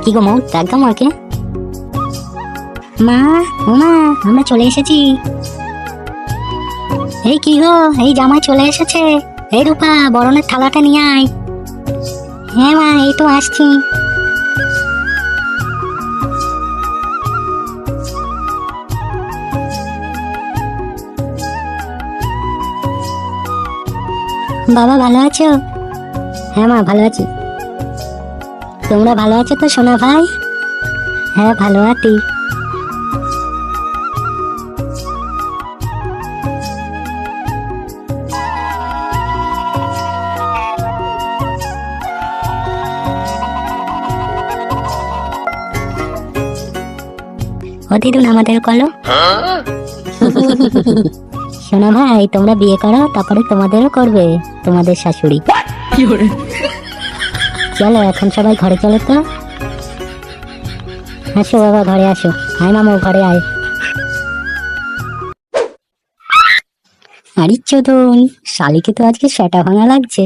কি গো মৌ, একদম ওকে। মা, ওমা, আমরা চলে এসেছি। এই কি গো, এই জামাই চলে এসেছে। এই রূপা, বরণের থালাটা নিয়ে আয়। হ্যাঁ মা, এই তো আসছি। বাবা ভালো আছো? হ্যাঁ মা, ভালো আছি। তোমরা ভালো আছো তো সোনা ভাই? হ্যাঁ ভালো আছি। ও দিদুন, আমাদের কলো। সোনা ভাই, তোমরা বিয়ে করো, তারপরে তোমাদেরও করবে তোমাদের শাশুড়ি। চলো এখন সবাই ঘরে চলো তো। আসো বাবা, ঘরে আসো। আয় মামু, ঘরে আয়। আরে চোদন, শালিকে তো আজকে সেটা ভাঙা লাগছে।